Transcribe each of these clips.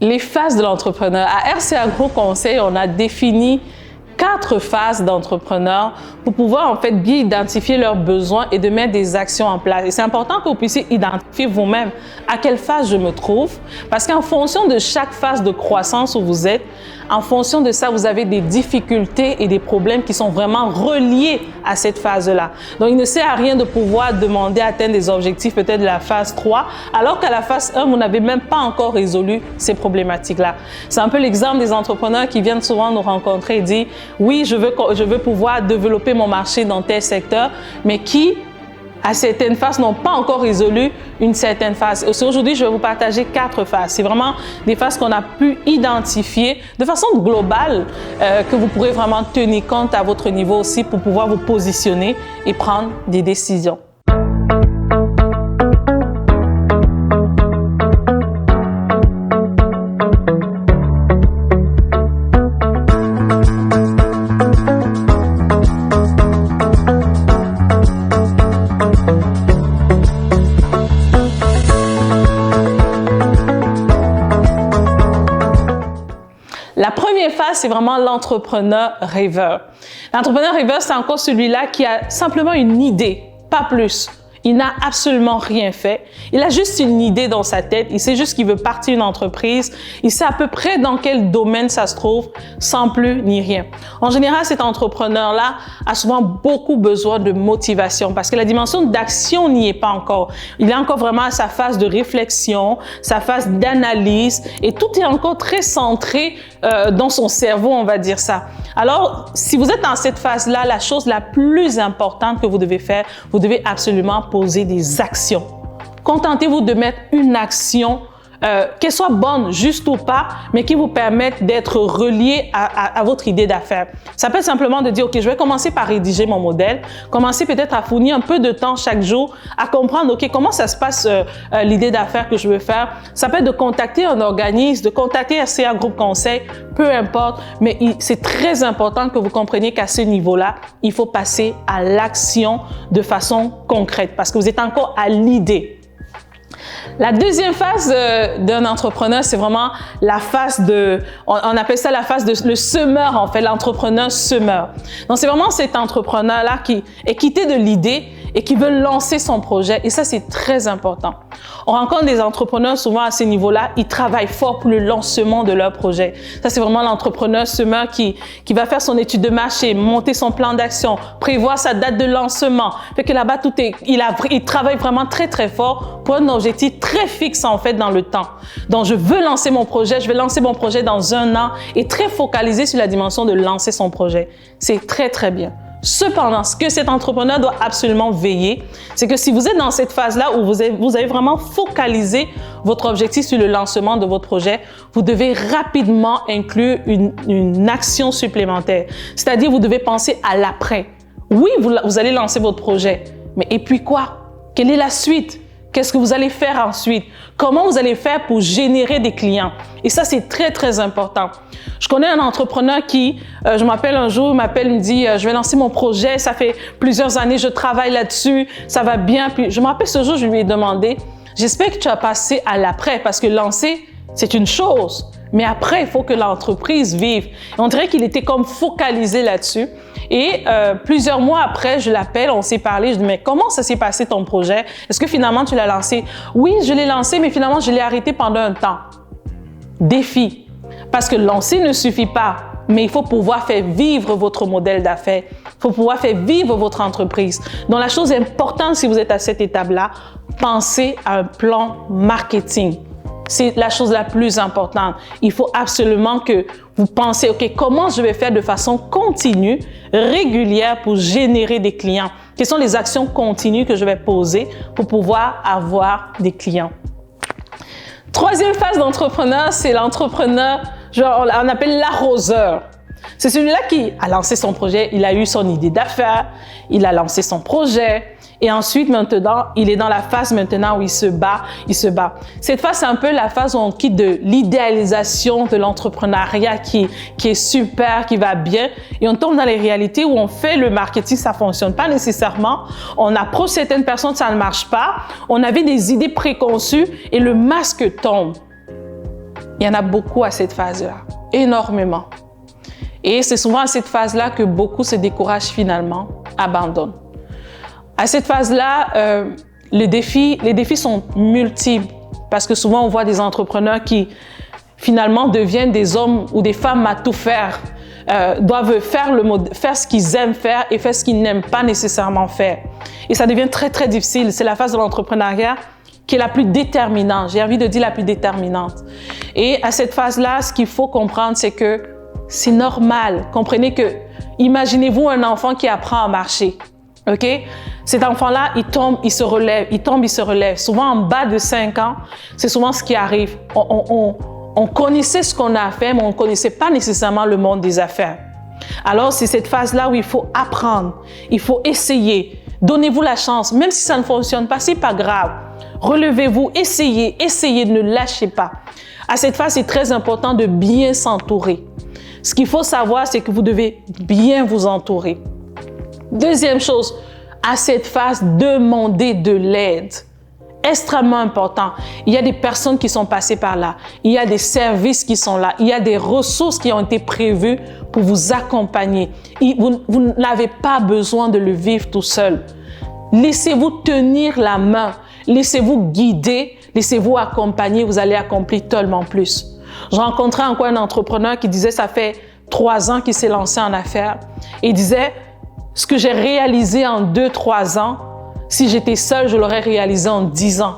Les phases de l'entrepreneur. À RCA Group Conseil, on a défini 4 phases d'entrepreneurs pour pouvoir en fait bien identifier leurs besoins et de mettre des actions en place. Et c'est important que vous puissiez identifier vous-même à quelle phase je me trouve, parce qu'en fonction de chaque phase de croissance où vous êtes, en fonction de ça, vous avez des difficultés et des problèmes qui sont vraiment reliés à cette phase-là. Donc, il ne sert à rien de pouvoir demander à atteindre des objectifs peut-être de la phase 3, alors qu'à la phase 1, vous n'avez même pas encore résolu ces problématiques-là. C'est un peu l'exemple des entrepreneurs qui viennent souvent nous rencontrer et dire « Oui, je veux pouvoir développer mon marché dans tel secteur », mais qui, à certaines phases, n'ont pas encore résolu une certaine phase. Aujourd'hui, je vais vous partager 4 phases. C'est vraiment des phases qu'on a pu identifier de façon globale, que vous pourrez vraiment tenir compte à votre niveau aussi pour pouvoir vous positionner et prendre des décisions. La première phase, c'est vraiment l'entrepreneur rêveur. L'entrepreneur rêveur, c'est encore celui-là qui a simplement une idée, pas plus. Il n'a absolument rien fait. Il a juste une idée dans sa tête. Il sait juste qu'il veut partir une entreprise. Il sait à peu près dans quel domaine ça se trouve, sans plus ni rien. En général, cet entrepreneur-là a souvent beaucoup besoin de motivation parce que la dimension d'action n'y est pas encore. Il est encore vraiment à sa phase de réflexion, sa phase d'analyse et tout est encore très centré dans son cerveau, on va dire ça. Alors, si vous êtes dans cette phase-là, la chose la plus importante que vous devez faire, vous devez absolument poser des actions. Contentez-vous de mettre une action, qu'elle soit bonne, juste ou pas, mais qui vous permette d'être relié à votre idée d'affaires. Ça peut être simplement de dire, OK, je vais commencer par rédiger mon modèle, commencer peut-être à fournir un peu de temps chaque jour, à comprendre, OK, comment ça se passe l'idée d'affaires que je veux faire. Ça peut être de contacter un organisme, de contacter RCA Group Conseil, peu importe, mais c'est très important que vous compreniez qu'à ce niveau-là, il faut passer à l'action de façon concrète parce que vous êtes encore à l'idée. La deuxième phase d'un entrepreneur, c'est vraiment la phase on appelle ça la phase de le semeur en fait, l'entrepreneur semeur. Donc c'est vraiment cet entrepreneur-là qui est quitté de l'idée et qui veut lancer son projet et ça c'est très important. On rencontre des entrepreneurs souvent à ce niveau-là, ils travaillent fort pour le lancement de leur projet. Ça c'est vraiment l'entrepreneur semeur qui va faire son étude de marché, monter son plan d'action, prévoir sa date de lancement. Fait que là-bas il travaille vraiment très très fort pour un objectif très fixe en fait dans le temps. Donc je veux lancer mon projet, je vais lancer mon projet dans 1 an et très focalisé sur la dimension de lancer son projet. C'est très très bien. Cependant, ce que cet entrepreneur doit absolument veiller, c'est que si vous êtes dans cette phase-là où vous avez vraiment focalisé votre objectif sur le lancement de votre projet, vous devez rapidement inclure une action supplémentaire. C'est-à-dire, vous devez penser à l'après. Oui, vous allez lancer votre projet, mais et puis quoi? Quelle est la suite? Qu'est-ce que vous allez faire ensuite? Comment vous allez faire pour générer des clients? Et ça, c'est très, très important. Je connais un entrepreneur qui, je m'appelle un jour, il me dit, je vais lancer mon projet, ça fait plusieurs années, je travaille là-dessus, ça va bien. Puis je me rappelle ce jour, je lui ai demandé, j'espère que tu as passé à l'après, parce que lancer, c'est une chose. Mais après, il faut que l'entreprise vive. Et on dirait qu'il était comme focalisé là-dessus. Et plusieurs mois après, je l'appelle, on s'est parlé, je dis, mais comment ça s'est passé ton projet? Est-ce que finalement tu l'as lancé? Oui, je l'ai lancé, mais finalement je l'ai arrêté pendant un temps. Défi. Parce que lancer ne suffit pas, mais il faut pouvoir faire vivre votre modèle d'affaires. Il faut pouvoir faire vivre votre entreprise. Donc la chose importante, si vous êtes à cette étape-là, pensez à un plan marketing. C'est la chose la plus importante. Il faut absolument que vous pensez, OK, comment je vais faire de façon continue, régulière pour générer des clients? Quelles sont les actions continues que je vais poser pour pouvoir avoir des clients? Troisième phase d'entrepreneur, c'est l'entrepreneur, on appelle l'arroseur. C'est celui-là qui a lancé son projet, il a eu son idée d'affaires, il a lancé son projet. Et ensuite, maintenant, il est dans la phase maintenant où il se bat. Cette phase, c'est un peu la phase où on quitte de l'idéalisation de l'entrepreneuriat qui est super, qui va bien. Et on tombe dans les réalités où on fait le marketing, ça fonctionne pas nécessairement. On approche certaines personnes, ça ne marche pas. On avait des idées préconçues et le masque tombe. Il y en a beaucoup à cette phase-là, énormément. Et c'est souvent à cette phase-là que beaucoup se découragent finalement, abandonnent. À cette phase-là, les défis sont multiples parce que souvent on voit des entrepreneurs qui finalement deviennent des hommes ou des femmes à tout faire, doivent faire ce qu'ils aiment faire et faire ce qu'ils n'aiment pas nécessairement faire. Et ça devient très, très difficile. C'est la phase de l'entrepreneuriat qui est la plus déterminante. J'ai envie de dire la plus déterminante. Et à cette phase-là, ce qu'il faut comprendre, c'est que c'est normal. Comprenez que, imaginez-vous un enfant qui apprend à marcher. OK? Cet enfant-là, il tombe, il se relève, il tombe, il se relève. Souvent, en bas de 5 ans, c'est souvent ce qui arrive. On connaissait ce qu'on a à faire, mais on ne connaissait pas nécessairement le monde des affaires. Alors, c'est cette phase-là où il faut apprendre, il faut essayer. Donnez-vous la chance, même si ça ne fonctionne pas, c'est pas grave. Relevez-vous, essayez, ne lâchez pas. À cette phase, c'est très important de bien s'entourer. Ce qu'il faut savoir, c'est que vous devez bien vous entourer. Deuxième chose, à cette phase, demandez de l'aide. Extrêmement important. Il y a des personnes qui sont passées par là. Il y a des services qui sont là. Il y a des ressources qui ont été prévues pour vous accompagner. Vous n'avez pas besoin de le vivre tout seul. Laissez-vous tenir la main. Laissez-vous guider. Laissez-vous accompagner. Vous allez accomplir tellement plus. Je rencontrais encore un entrepreneur qui disait, ça fait 3 ans qu'il s'est lancé en affaires. Et il disait, ce que j'ai réalisé en 2-3 ans, si j'étais seule, je l'aurais réalisé en 10 ans.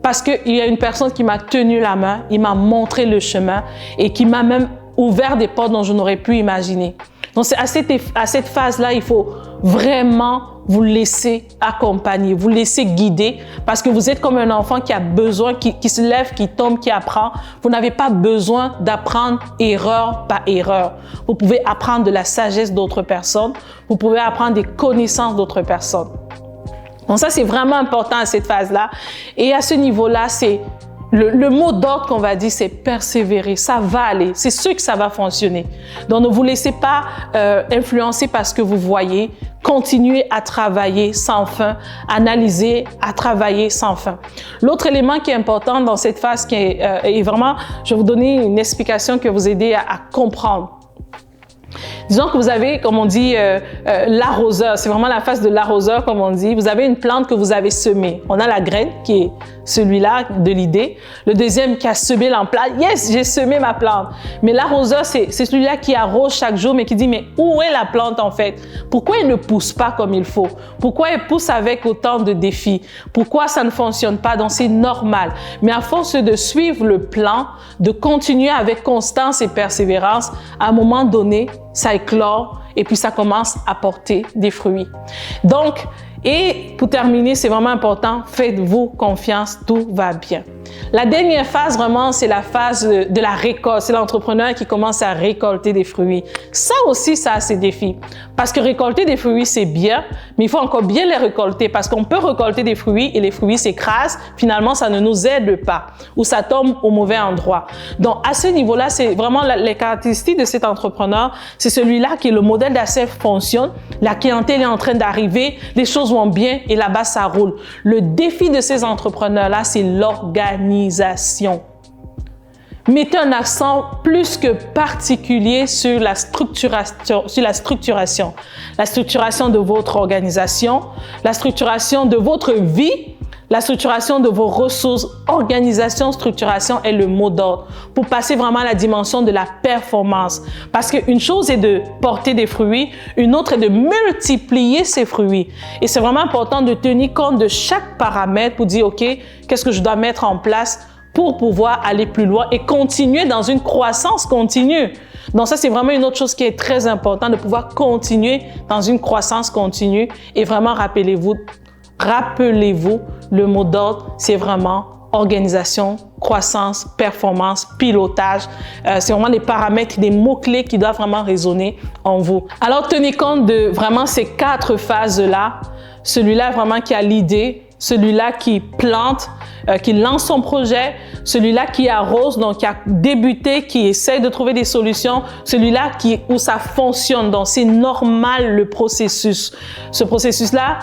Parce qu'il y a une personne qui m'a tenu la main, il m'a montré le chemin et qui m'a même ouvert des portes dont je n'aurais pu imaginer. Donc, c'est à cette phase-là, il faut vraiment vous laisser accompagner, vous laisser guider parce que vous êtes comme un enfant qui a besoin, qui se lève, qui tombe, qui apprend. Vous n'avez pas besoin d'apprendre erreur par erreur. Vous pouvez apprendre de la sagesse d'autres personnes. Vous pouvez apprendre des connaissances d'autres personnes. Donc ça, c'est vraiment important à cette phase-là. Et à ce niveau-là, c'est le mot d'ordre qu'on va dire, c'est persévérer. Ça va aller. C'est sûr que ça va fonctionner. Donc, ne vous laissez pas influencer par ce que vous voyez. Continuez à travailler sans fin. Analysez, à travailler sans fin. L'autre élément qui est important dans cette phase, qui est vraiment, je vais vous donner une explication qui va vous aider à comprendre. Disons que vous avez, comme on dit, l'arroseur. C'est vraiment la phase de l'arroseur, comme on dit. Vous avez une plante que vous avez semée. On a la graine qui est celui-là de l'idée. Le deuxième qui a semé la plante. Yes, j'ai semé ma plante. Mais l'arroseur, c'est celui-là qui arrose chaque jour, mais qui dit, mais où est la plante en fait? Pourquoi elle ne pousse pas comme il faut? Pourquoi elle pousse avec autant de défis? Pourquoi ça ne fonctionne pas? Donc c'est normal. Mais à force de suivre le plan, de continuer avec constance et persévérance, à un moment donné, ça éclore et puis ça commence à porter des fruits. Donc, et pour terminer, c'est vraiment important, faites-vous confiance, tout va bien. La dernière phase, vraiment, c'est la phase de la récolte. C'est l'entrepreneur qui commence à récolter des fruits. Ça aussi, ça a ses défis. Parce que récolter des fruits, c'est bien, mais il faut encore bien les récolter parce qu'on peut récolter des fruits et les fruits s'écrasent. Finalement, ça ne nous aide pas ou ça tombe au mauvais endroit. Donc, à ce niveau-là, c'est vraiment les caractéristiques de cet entrepreneur. C'est celui-là qui est le modèle d'affaires fonctionne. La clientèle est en train d'arriver, les choses vont bien et là-bas, ça roule. Le défi de ces entrepreneurs-là, c'est l'organisation. Mettez un accent plus que particulier sur la structuration. La structuration de votre organisation, la structuration de votre vie, la structuration de vos ressources. Organisation, structuration est le mot d'ordre pour passer vraiment à la dimension de la performance. Parce qu'une chose est de porter des fruits, une autre est de multiplier ces fruits. Et c'est vraiment important de tenir compte de chaque paramètre pour dire, OK, qu'est-ce que je dois mettre en place pour pouvoir aller plus loin et continuer dans une croissance continue. Donc ça, c'est vraiment une autre chose qui est très importante, de pouvoir continuer dans une croissance continue. Et vraiment, rappelez-vous, le mot d'ordre, c'est vraiment organisation, croissance, performance, pilotage. C'est vraiment des paramètres, des mots-clés qui doivent vraiment résonner en vous. Alors, tenez compte de vraiment ces 4 phases-là. Celui-là, vraiment, qui a l'idée, celui-là qui plante, qui lance son projet, celui-là qui arrose, donc qui a débuté, qui essaie de trouver des solutions, celui-là où ça fonctionne. Donc, c'est normal le processus. Ce processus-là,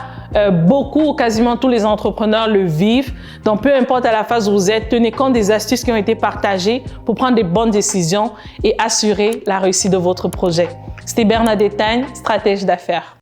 quasiment tous les entrepreneurs le vivent. Donc, peu importe à la phase où vous êtes, tenez compte des astuces qui ont été partagées pour prendre des bonnes décisions et assurer la réussite de votre projet. C'était Bernadette Tagne, stratège d'affaires.